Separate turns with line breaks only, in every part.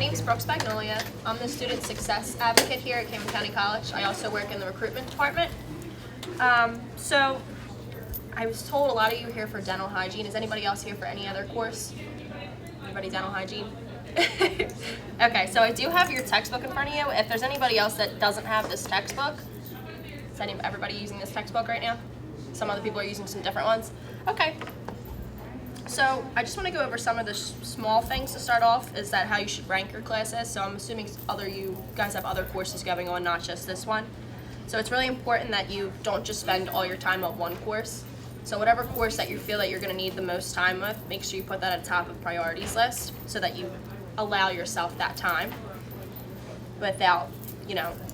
name is Brooke. I'm the Student Success Advocate here at Camden County College. I also work in the recruitment department. So I was told a lot of you are here for dental hygiene. Is anybody else here for any other course? Anybody dental hygiene? Okay, so I do have your textbook in front of you. If there's anybody else that doesn't have this textbook, is everybody using this textbook right now? Some other people are using some different ones. Okay. So I just want to go over some of the small things to start off. Is that how you should rank your classes? So I'm assuming you guys have other courses going on, not just this one. So it's really important that you don't just spend all your time on one course. So whatever course that you feel that you're going to need the most time with, make sure you put that at the top of priorities list so that you allow yourself that time without,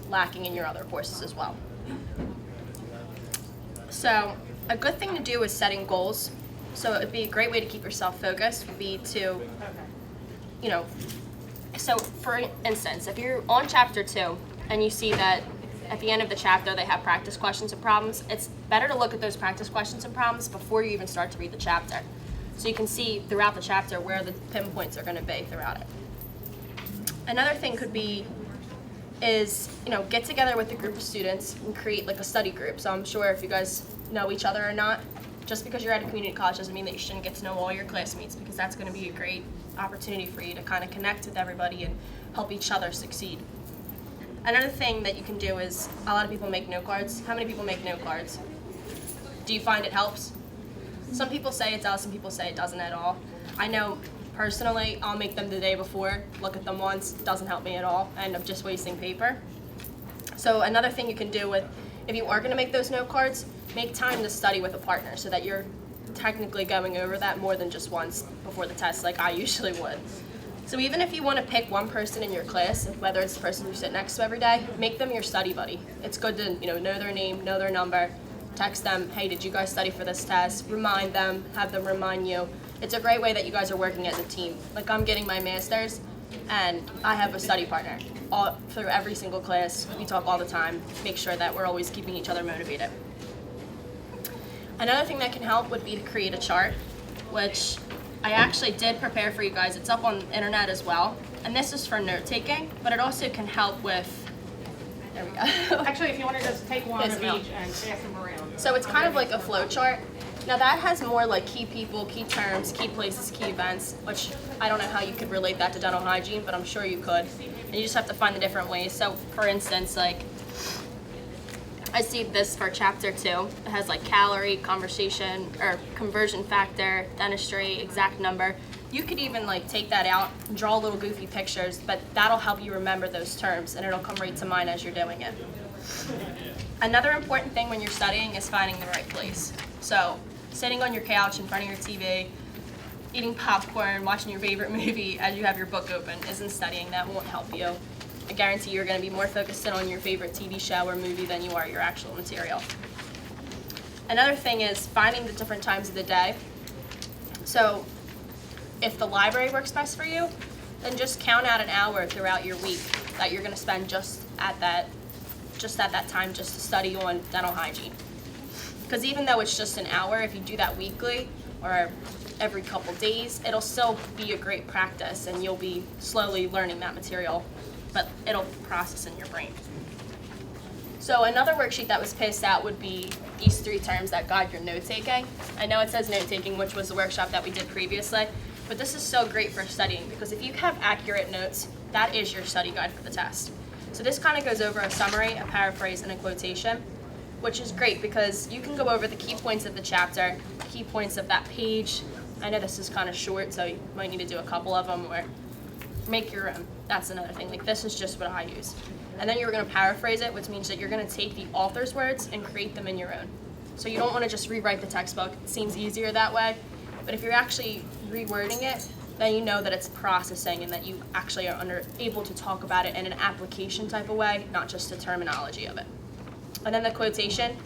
lacking in your other courses as well. So a good thing to do is setting goals. So it'd be a great way to keep yourself focused would be to, so for instance, if you're on chapter 2 and you see that at the end of the chapter they have practice questions and problems, it's better to look at those practice questions and problems before you even start to read the chapter. So you can see throughout the chapter where the pinpoints are going to be throughout it. Another thing could be is, get together with a group of students and create like a study group. So I'm sure if you guys know each other or not, just because you're at a community college doesn't mean that you shouldn't get to know all your classmates, because that's going to be a great opportunity for you to kind of connect with everybody and help each other succeed. Another thing that you can do is, a lot of people make note cards. How many people make note cards? Do you find it helps? Some people say it does, some people say it doesn't at all. I know personally, I'll make them the day before, look at them once, doesn't help me at all, I end up just wasting paper. So another thing you can do if you are going to make those note cards, make time to study with a partner so that you're technically going over that more than just once before the test like I usually would. So even if you want to pick one person in your class, whether it's the person you sit next to every day, make them your study buddy. It's good to know their name, know their number, text them, hey, did you guys study for this test? Remind them, have them remind you. It's a great way that you guys are working as a team. Like I'm getting my master's and I have a study partner. Through every single class, we talk all the time, make sure that we're always keeping each other motivated. Another thing that can help would be to create a chart, which I actually did prepare for you guys. It's up on the internet as well. And this is for note taking, but it also can help with, there we go.
Actually, if you want to just take one of each and pass them around.
So it's kind of like a flow chart. Now that has more like key people, key terms, key places, key events, which I don't know how you could relate that to dental hygiene, but I'm sure you could. And you just have to find the different ways. So for instance, like I see this for chapter 2. It has like calorie, conversation, or conversion factor, dentistry, exact number. You could even like take that out, draw little goofy pictures, but that'll help you remember those terms and it'll come right to mind as you're doing it. Another important thing when you're studying is finding the right place. So sitting on your couch in front of your TV, eating popcorn, watching your favorite movie as you have your book open isn't studying. That won't help you. I guarantee you're going to be more focused in on your favorite TV show or movie than you are your actual material. Another thing is finding the different times of the day. So if the library works best for you, then just count out an hour throughout your week that you're going to spend just at that time just to study on dental hygiene. Because even though it's just an hour, if you do that weekly or every couple days, it'll still be a great practice and you'll be slowly learning that material, but it'll process in your brain. So another worksheet that was passed out would be these 3 terms that guide your note-taking. I know it says note-taking, which was the workshop that we did previously, but this is so great for studying because if you have accurate notes, that is your study guide for the test. So this kind of goes over a summary, a paraphrase, and a quotation, which is great because you can go over the key points of the chapter, key points of that page. I know this is kind of short, so you might need to do a couple of them or make your own. That's another thing. Like this is just what I use. And then you're going to paraphrase it, which means that you're going to take the author's words and create them in your own. So you don't want to just rewrite the textbook. It seems easier that way. But if you're actually rewording it, then you know that it's processing and that you actually are able to talk about it in an application type of way, not just the terminology of it. And then the quotation,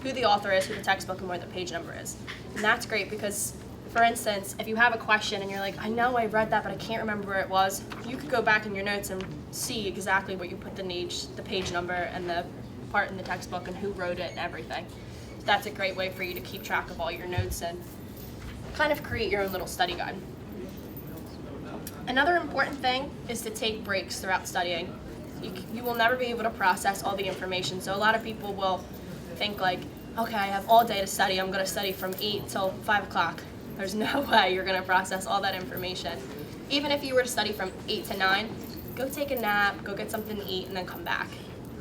who the author is, who the textbook, and where the page number is. And that's great because, for instance, if you have a question and you're like, I know I read that, but I can't remember where it was, you could go back in your notes and see exactly where you put the page number and the part in the textbook and who wrote it and everything. So that's a great way for you to keep track of all your notes and kind of create your own little study guide. Another important thing is to take breaks throughout studying. You will never be able to process all the information. So a lot of people will think like, okay, I have all day to study. I'm going to study from 8 till 5 o'clock. There's no way you're going to process all that information. Even if you were to study from 8 to 9, go take a nap, go get something to eat, and then come back.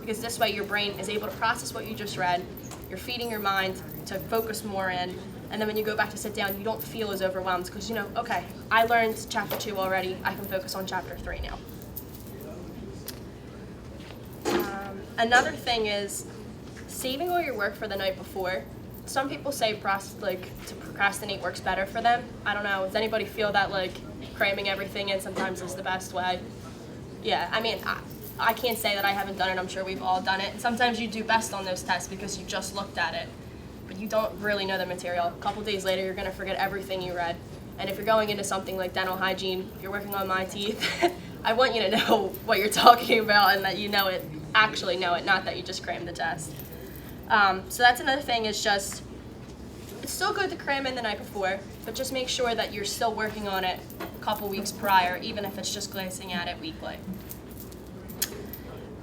Because this way your brain is able to process what you just read. You're feeding your mind to focus more in. And then when you go back to sit down, you don't feel as overwhelmed because you know, okay, I learned chapter 2 already. I can focus on chapter 3 now. Another thing is saving all your work for the night before. Some people say to procrastinate works better for them. I don't know. Does anybody feel that like cramming everything in sometimes is the best way? Yeah, I mean, I can't say that I haven't done it. I'm sure we've all done it. And sometimes you do best on those tests because you just looked at it, but you don't really know the material. A couple days later, you're going to forget everything you read. And if you're going into something like dental hygiene, if you're working on my teeth, I want you to know what you're talking about and that you know it, actually know it, not that you just crammed the test. So that's another thing is just, it's still good to cram in the night before, but just make sure that you're still working on it a couple weeks prior, even if it's just glancing at it weekly.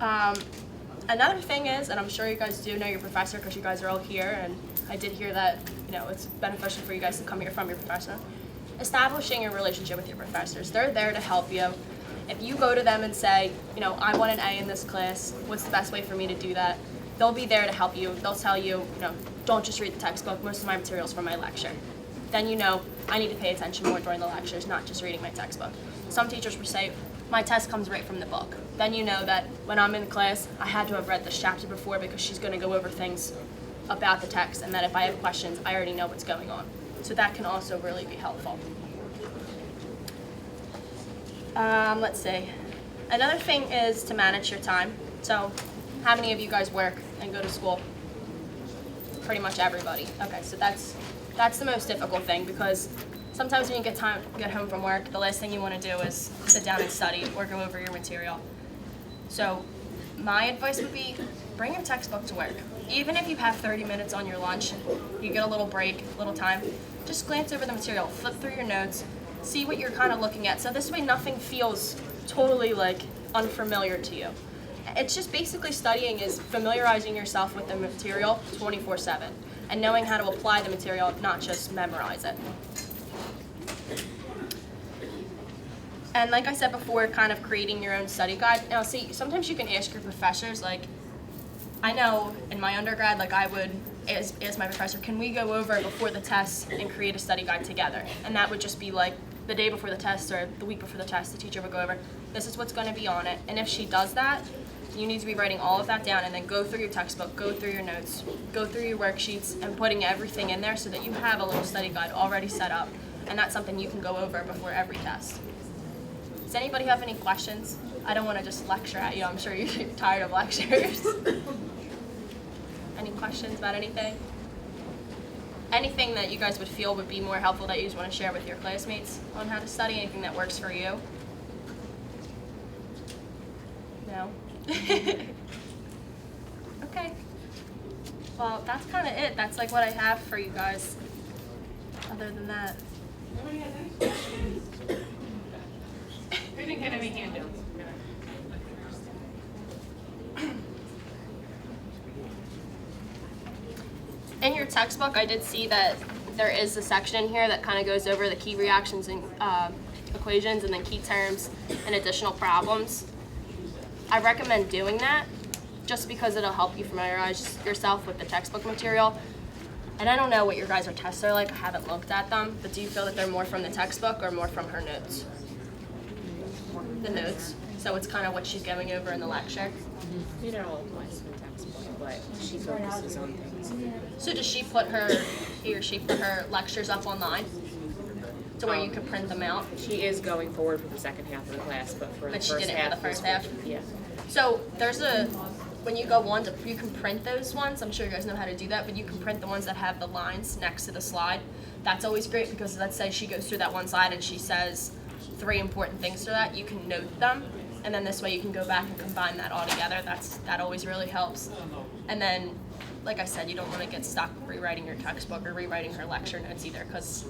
Another thing is, and I'm sure you guys do know your professor because you guys are all here, and I did hear that, you know, it's beneficial for you guys to come here from your professor. Establishing a relationship with your professors. They're there to help you. If you go to them and say, you know, I want an A in this class, what's the best way for me to do that? They'll be there to help you. They'll tell you, you know, don't just read the textbook. Most of my material's from my lecture. Then you know I need to pay attention more during the lectures, not just reading my textbook. Some teachers will say, my test comes right from the book. Then you know that when I'm in class, I had to have read this chapter before because she's going to go over things about the text, and that if I have questions, I already know what's going on. So that can also really be helpful. Let's see. Another thing is to manage your time. So how many of you guys work and go to school? Pretty much everybody. Okay, so that's the most difficult thing because sometimes when you get home from work, the last thing you want to do is sit down and study or go over your material. So my advice would be bring your textbook to work. Even if you have 30 minutes on your lunch, you get a little break, a little time, just glance over the material, flip through your notes, see what you're kind of looking at. So this way nothing feels totally like unfamiliar to you. It's just basically studying is familiarizing yourself with the material 24/7 and knowing how to apply the material, not just memorize it. And like I said before, kind of creating your own study guide. Now see, sometimes you can ask your professors, like, I know in my undergrad, like I would ask my professor, can we go over before the test and create a study guide together? And that would just be like the day before the test or the week before the test, the teacher would go over, this is what's going to be on it. And if she does that, you need to be writing all of that down and then go through your textbook, go through your notes, go through your worksheets and putting everything in there so that you have a little study guide already set up. And that's something you can go over before every test. Does anybody have any questions? I don't want to just lecture at you. I'm sure you're tired of lectures. Any questions about anything? Anything that you guys would feel would be more helpful that you just want to share with your classmates on how to study? Anything that works for you? No? Okay. Well, that's kind of it. That's like what I have for you guys. Other than that.
We didn't get any handouts.
In your textbook, I did see that there is a section in here that kind of goes over the key reactions and equations and then key terms and additional problems. I recommend doing that just because it'll help you familiarize yourself with the textbook material. And I don't know what your guys' tests are like. I haven't looked at them, but do you feel that they're more from the textbook or more from her notes? The notes. So it's kind of what she's going over in the lecture.
It all applies to the textbook, but she focuses on things.
So does he or she put her lectures up online to where you can print them out?
She is going forward for the second half of the class, but for the
But she
first
did it
half.
for the first half?
Yeah.
So there's when you go on, you can print those ones. I'm sure you guys know how to do that, but you can print the ones that have the lines next to the slide. That's always great because let's say she goes through that one slide and she says 3 important things to that, you can note them, and then this way you can go back and combine that all together. That always really helps. And then, like I said, you don't want to get stuck rewriting your textbook or rewriting her lecture notes either, because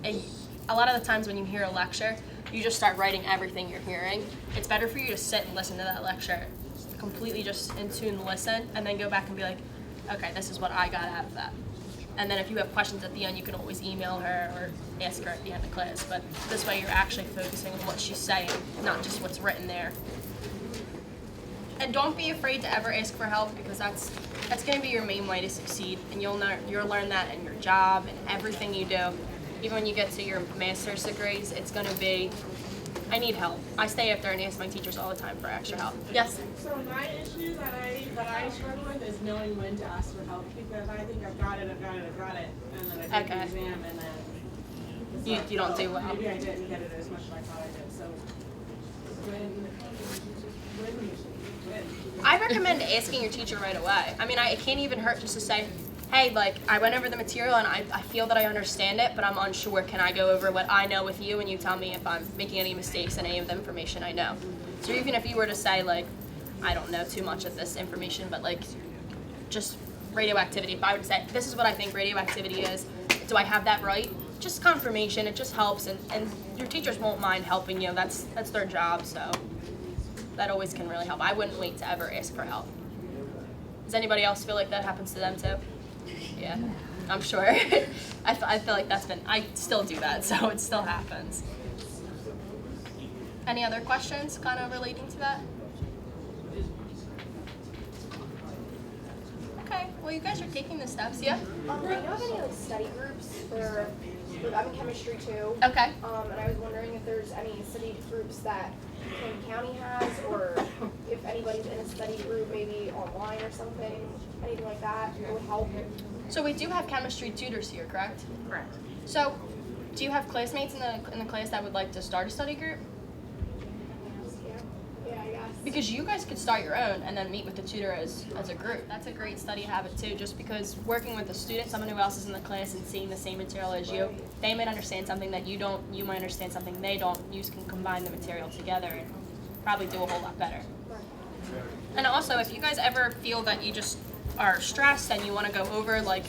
a lot of the times when you hear a lecture, you just start writing everything you're hearing. It's better for you to sit and listen to that lecture, completely just in tune, listen, and then go back and be like, okay, this is what I got out of that. And then if you have questions at the end, you can always email her or ask her at the end of class. But this way you're actually focusing on what she's saying, not just what's written there. And don't be afraid to ever ask for help, because that's going to be your main way to succeed. And you'll learn that in your job and everything you do. Even when you get to your master's degrees, it's going to be, I need help. I stay up there and ask my teachers all the time for extra help. Yes?
So my issue that I struggle with is knowing when to ask for help, because I think I've got it, and then I take the exam, and then it's like,
you don't do well.
Maybe I didn't get it as much as I thought I did. So when
I recommend asking your teacher right away. I mean, it can't even hurt just to say, hey, like, I went over the material and I feel that I understand it, but I'm unsure. Can I go over what I know with you, and you tell me if I'm making any mistakes in any of the information I know? So even if you were to say, like, I don't know too much of this information, but, like, just radioactivity, if I would say, this is what I think radioactivity is, do I have that right? Just confirmation, it just helps, and your teachers won't mind helping you. That's their job, so that always can really help. I wouldn't wait to ever ask for help. Does anybody else feel like that happens to them too? Yeah, I'm sure. I feel like I still do that, so it still happens. Any other questions kind of relating to that? Okay, well, you guys are taking the steps, yeah?
Do you have any like study groups for? I'm in chemistry too.
Okay.
And I was wondering if there's any study groups that Camden County has, or if anybody's in a study group, maybe online or something, anything like that would help.
So we do have chemistry tutors here, correct?
Correct.
So, do you have classmates in the class that would like to start a study group?
Yeah, I guess.
Because you guys could start your own and then meet with the tutor as a group. That's a great study habit too, just because working with a student, someone who else is in the class and seeing the same material as you, they might understand something that you don't, you might understand something they don't. You can combine the material together and probably do a whole lot better. And also, if you guys ever feel that you just are stressed and you want to go over, like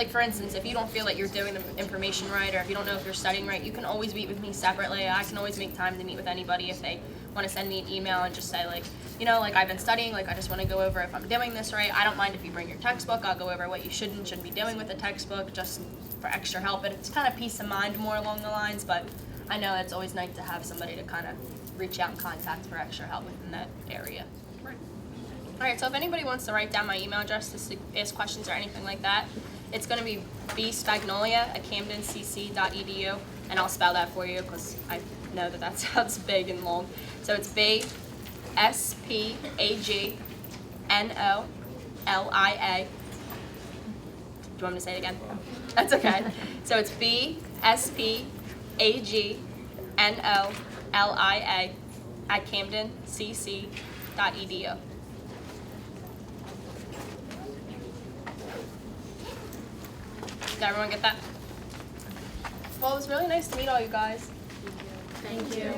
for instance, if you don't feel that you're doing the information right, or if you don't know if you're studying right, you can always meet with me separately. I can always make time to meet with anybody if they want to send me an email and just say, like, you know, like, I've been studying, like, I just want to go over if I'm doing this right. I don't mind if you bring your textbook. I'll go over what you should and shouldn't be doing with the textbook just for extra help. And it's kind of peace of mind more along the lines, but I know it's always nice to have somebody to kind of reach out and contact for extra help within that area. All right, so if anybody wants to write down my email address to ask questions or anything like that, it's going to be bspagnolia@camdencc.edu, and I'll spell that for you because I know that sounds big and long. So it's BSPAGNOLIA. Do you want me to say it again? That's okay. So it's BSPAGNOLIA@camdencc.edu. Did everyone get that? Well, it was really nice to meet all you guys.
Thank you.